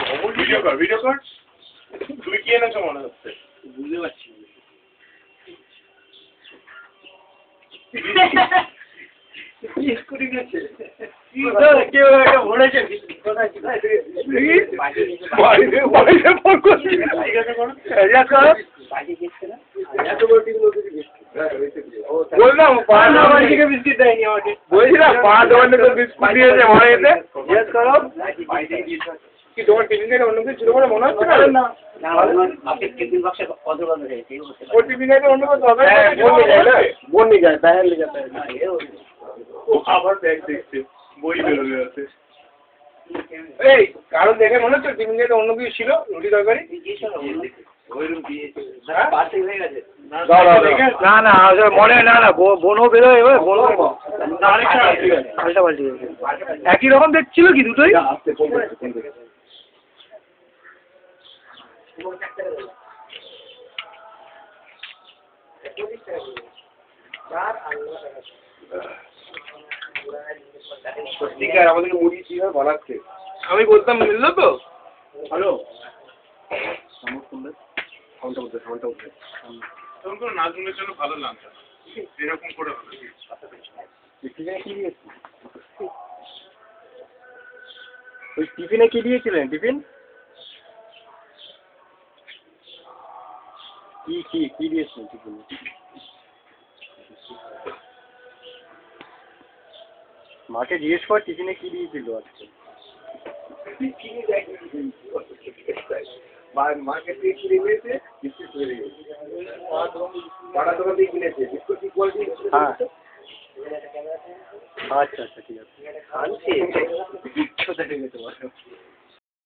video কর তুই কি এনেছো মনে হচ্ছে বুঝতে পারছি বললাম বিস্কিট দেয়নি আমাকে বলছিলাম পাঁচ দোকানে তো বিস্কুট দিয়েছে মনে এতে কি তোমার টিফিন থেকে অন্য কিছু ছিল বলে মনে হচ্ছে না ও টিফিন থেকে অন্য কিছু হবে বোন নিয়ে যায় ব্যাগ নিয়ে যায় আবার ব্যাগ দেখছে বই বেরোবে আছে এই কারণ দেখে মনে হচ্ছে টিফিন থেকে অন্য কিছু ছিল রুটি তরকারি না না মনে না না বোনও বেরোয় এবার বোনও একই রকম দেখছিল কি দুটোই সত্যিকার আমাদেরকে মুড়ি কিভাবে বানাচ্ছে আমি বলতাম মিললো তো হ্যালো তোর নাজমুলের জন্য ভালো লাগছে এরকম করে হবে ওই টিফিনে কি দিয়েছিলেন টিফিন কি দিয়েছিলেন টিফিনে মাকে জিজ্ঞেস কর টিফিনে কি দিয়েছিল আজকে মার্কেট থেকে কিনে নিয়েছে বিস্কুট তৈরি পাড়া দোকান থেকে কিনেছে বিস্কুট কি কোয়ালিটি হ্যাঁ আচ্ছা আচ্ছা ঠিক আছে